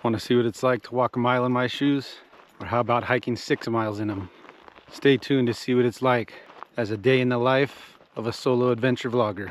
Want to see what it's like to walk a mile in my shoes? Or how about hiking 6 miles in them? Stay tuned to see what it's like as a day in the life of a solo adventure vlogger.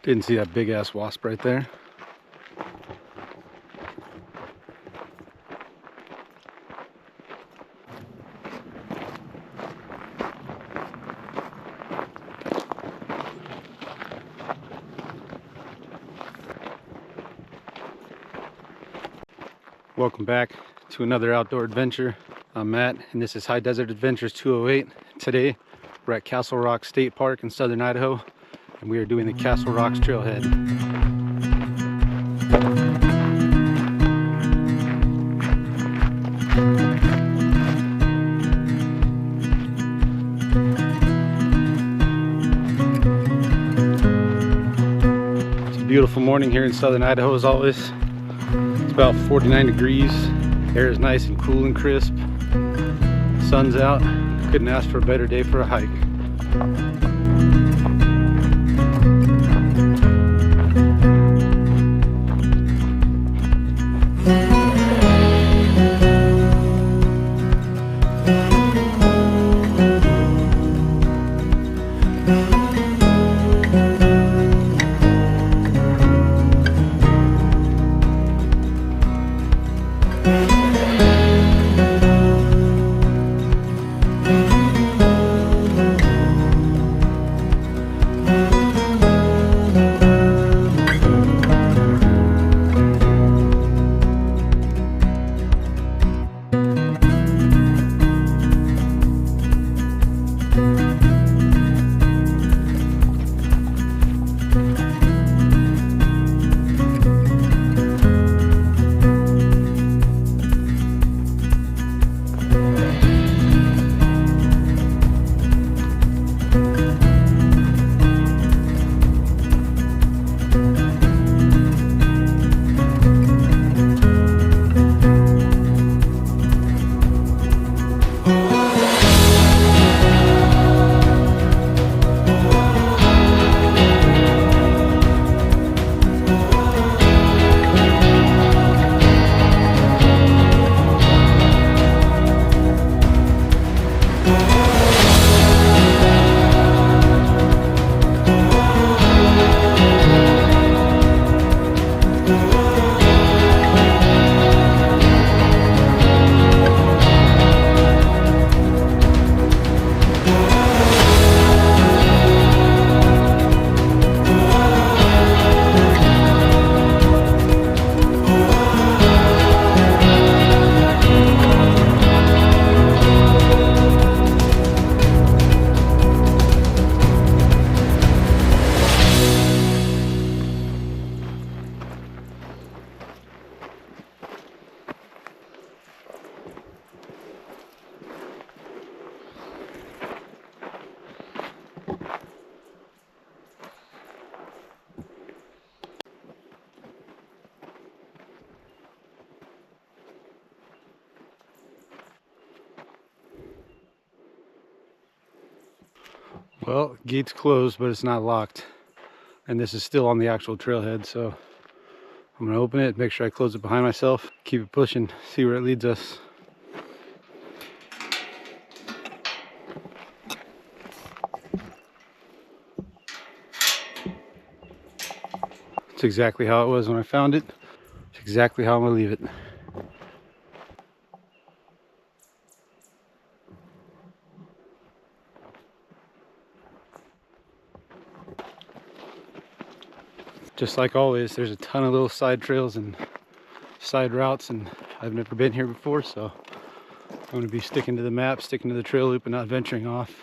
Didn't see that big ass wasp right there. Welcome back to another outdoor adventure. I'm Matt and this is High Desert Adventures 208. Today we're at Castle Rock State Park in southern Idaho and we are doing the Castle Rocks Trailhead. It's a beautiful morning here in southern Idaho as always. It's about 49 degrees. Air is nice and cool and crisp. Sun's out. Couldn't ask for a better day for a hike. Well, gate's closed, but it's not locked. And this is still on the actual trailhead, so I'm gonna open it, make sure I close it behind myself, keep it pushing, see where it leads us. It's exactly how it was when I found it. It's exactly how I'm gonna leave it. Just like always, there's a ton of little side trails and side routes, and I've never been here before, so I'm going to be sticking to the map, sticking to the trail loop, and not venturing off.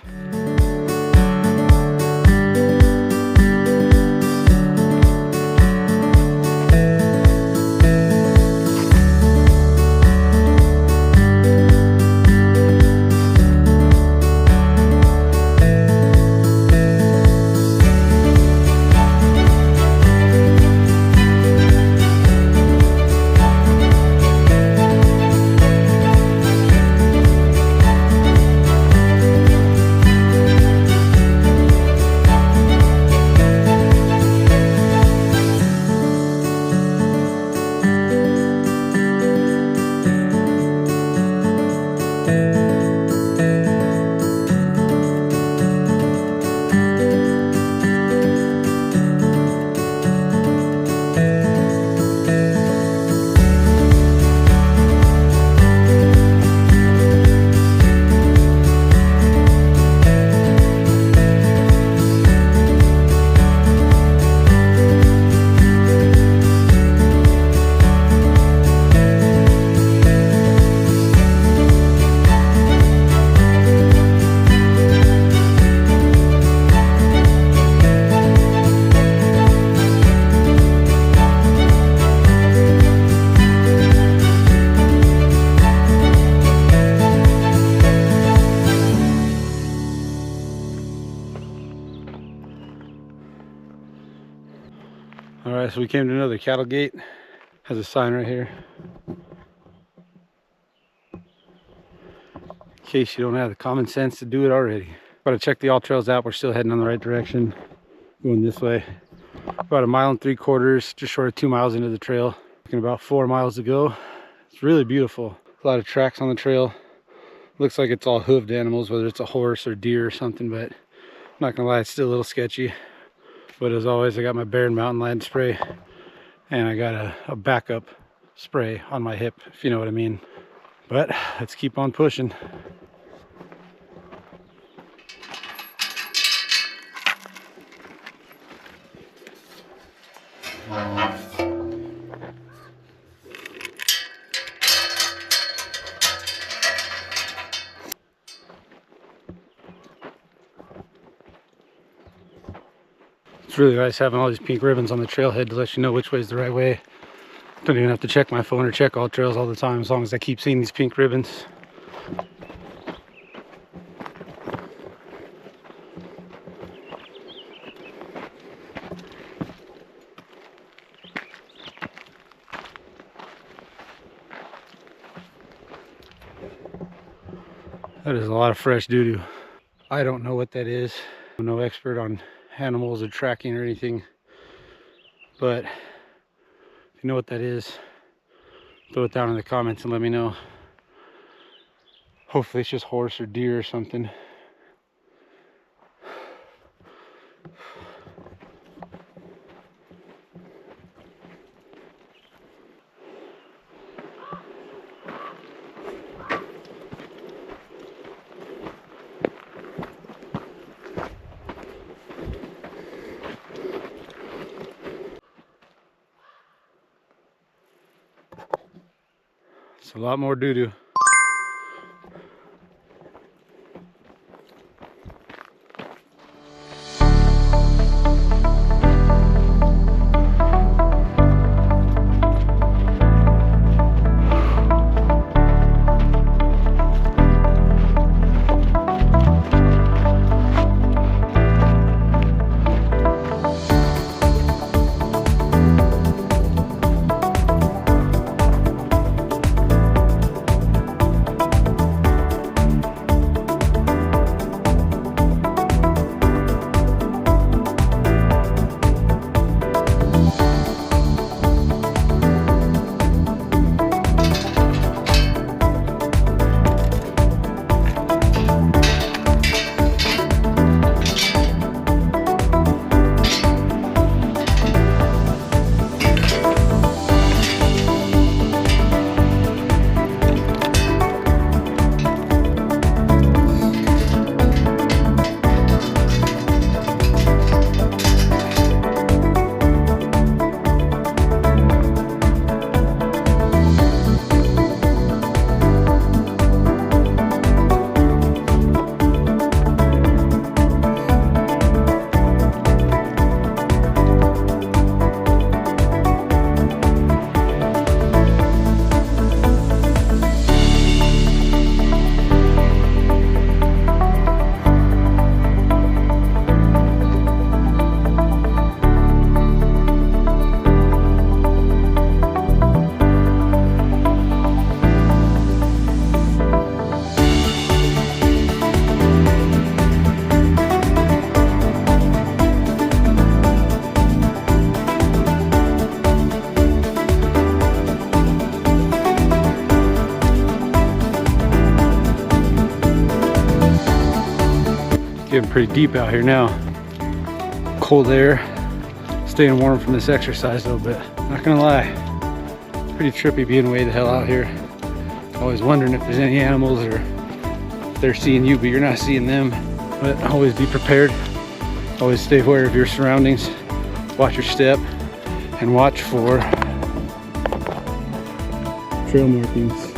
Alright, so we came to another cattle gate. Has a sign right here. In case you don't have the common sense to do it already. Gotta check the AllTrails app. We're still heading in the right direction. Going this way. About 1.75 miles, just short of 2 miles into the trail. Looking about 4 miles to go. It's really beautiful. A lot of tracks on the trail. Looks like it's all hooved animals, whether it's a horse or deer or something, but I'm not gonna lie, it's still a little sketchy. But as always, I got my Baron Mountain Lion spray, and I got a backup spray on my hip, if you know what I mean. But let's keep on pushing. It's really nice having all these pink ribbons on the trailhead to let you know which way is the right way. Don't even have to check my phone or check AllTrails all the time, as long as I keep seeing these pink ribbons. That is a lot of fresh doo-doo. I don't know what that is. I'm no expert on animals or tracking or anything, but if you know what that is, throw it down in the comments and let me know. Hopefully it's just horse or deer or something. It's a lot more doo-doo. Getting pretty deep out here now. Cold air, staying warm from this exercise a little bit. Not gonna lie, pretty trippy being way the hell out here. Always wondering if there's any animals or if they're seeing you but you're not seeing them. But always be prepared. Always stay aware of your surroundings. Watch your step and watch for trail markings.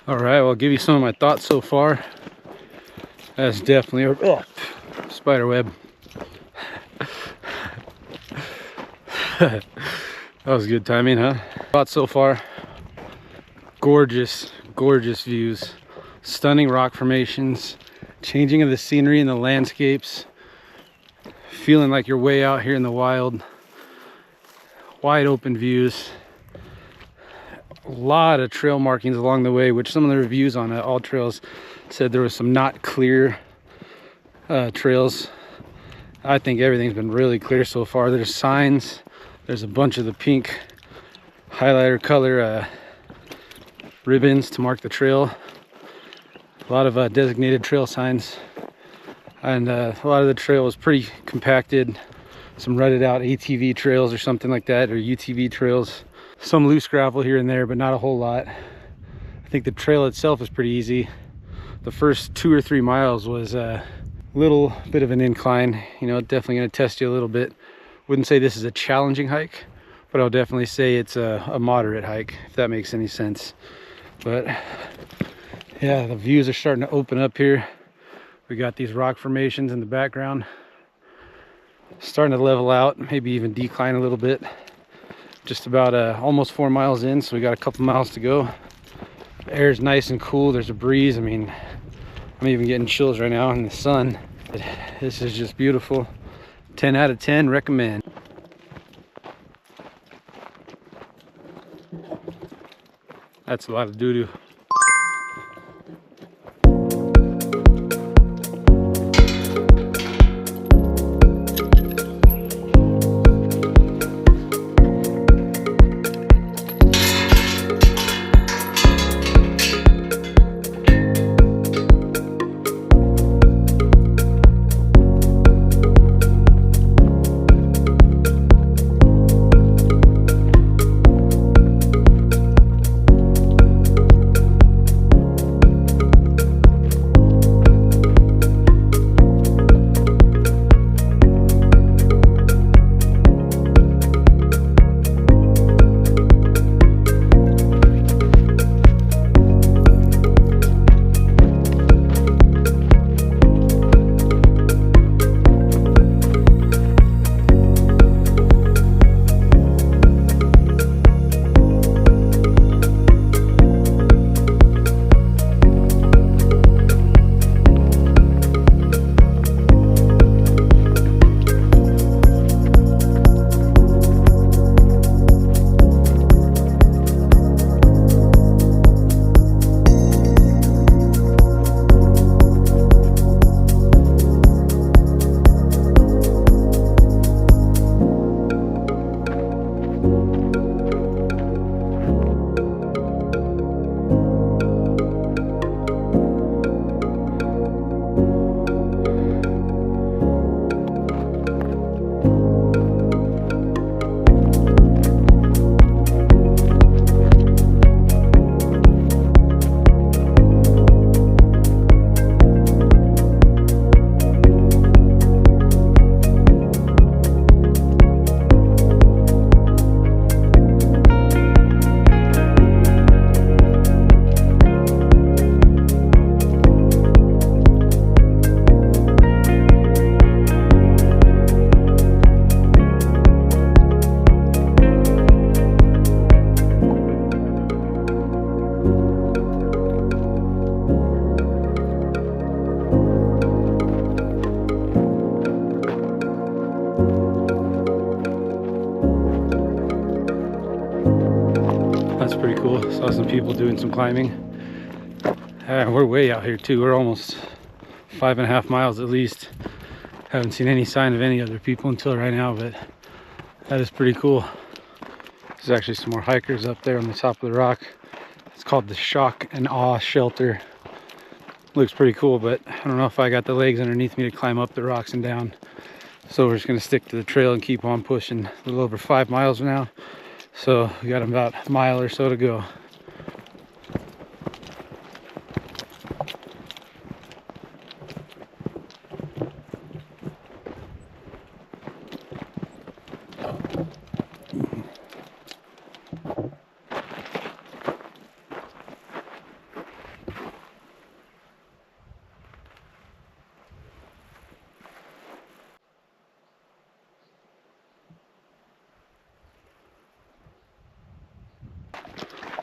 All right, well, I'll give you some of my thoughts so far. That's definitely a spider web. That was good timing, huh? Thoughts so far. Gorgeous, gorgeous views. Stunning rock formations. Changing of the scenery and the landscapes. Feeling like you're way out here in the wild. Wide open views. A lot of trail markings along the way, which some of the reviews on All Trails said there was some not clear trails. I think everything's been really clear so far. There's signs. There's a bunch of the pink highlighter color ribbons to mark the trail. A lot of designated trail signs. And a lot of the trail was pretty compacted. Some rutted out ATV trails or something like that, or UTV trails. Some loose gravel here and there, but not a whole lot. I think the trail itself is pretty easy. The first 2 or 3 miles was a little bit of an incline. You know, definitely going to test you a little bit. Wouldn't say this is a challenging hike, but I'll definitely say it's a moderate hike, if that makes any sense. But yeah, the views are starting to open up here. We got these rock formations in the background. Starting to level out, maybe even decline a little bit. Just about almost 4 miles in, so we got a couple miles to go. The air is nice and cool. There's a breeze. I mean, I'm even getting chills right now in the sun. This is just beautiful. 10 out of 10, recommend. That's a lot of doo-doo. Saw some people doing some climbing. We're way out here too. We're almost 5.5 miles at least. Haven't seen any sign of any other people until right now, but that is pretty cool. There's actually some more hikers up there on the top of the rock. It's called the Shock and Awe Shelter. Looks pretty cool, but I don't know if I got the legs underneath me to climb up the rocks and down. So we're just gonna stick to the trail and keep on pushing. A little over 5 miles now. So we got about a mile or so to go.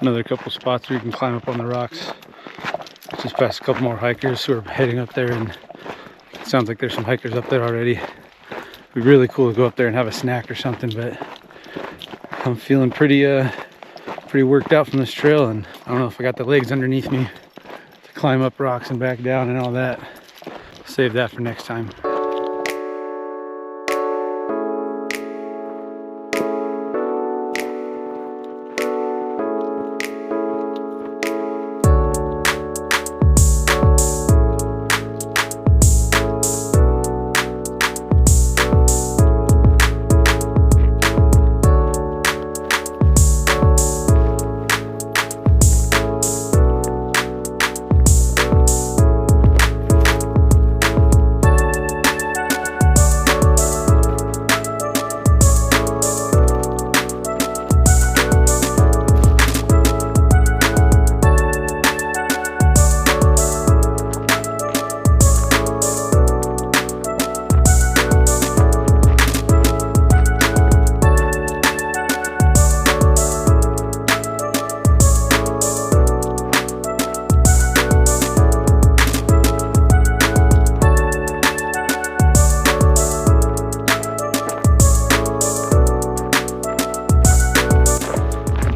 Another couple spots where you can climb up on the rocks. Just past a couple more hikers who are heading up there, and it sounds like there's some hikers up there already. It'd be really cool to go up there and have a snack or something, but I'm feeling pretty worked out from this trail, and I don't know if I got the legs underneath me to climb up rocks and back down and all that. Save that for next time.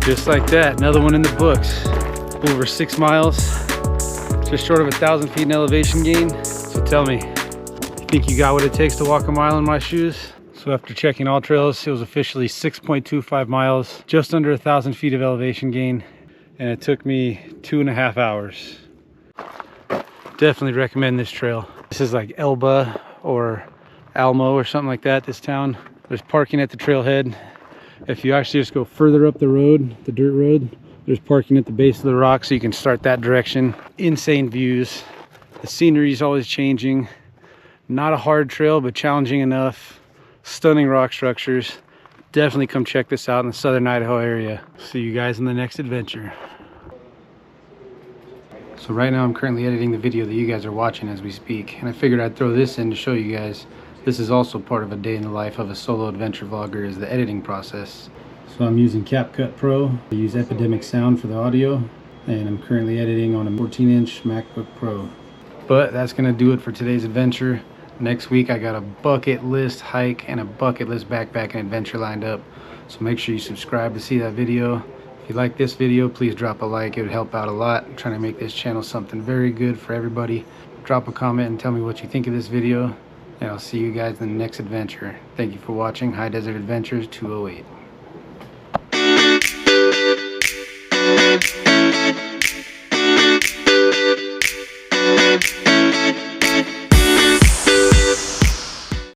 Just like that, another one in the books. Over 6 miles, just short of 1,000 feet in elevation gain. So tell me, you think you got what it takes to walk a mile in my shoes? So after checking all trails, it was officially 6.25 miles, just under 1,000 feet of elevation gain, and it took me 2.5 hours. Definitely recommend this trail. This is like Elba or Almo or something like that, this town. There's parking at the trailhead. If you actually just go further up the road, the dirt road, there's parking at the base of the rock, so you can start that direction. Insane views. The scenery is always changing. Not a hard trail, but challenging enough. Stunning rock structures. Definitely come check this out in the southern Idaho area. See you guys in the next adventure. So right now I'm currently editing the video that you guys are watching as we speak, and I figured I'd throw this in to show you guys. This is also part of a day in the life of a solo adventure vlogger, is the editing process. So I'm using CapCut Pro. I use Epidemic Sound for the audio, and I'm currently editing on a 14-inch MacBook Pro. But that's gonna do it for today's adventure. Next week I got a bucket list hike and a bucket list backpacking adventure lined up. So make sure you subscribe to see that video. If you like this video, please drop a like. It would help out a lot. I'm trying to make this channel something very good for everybody. Drop a comment and tell me what you think of this video. And I'll see you guys in the next adventure. Thank you for watching High Desert Adventures 208.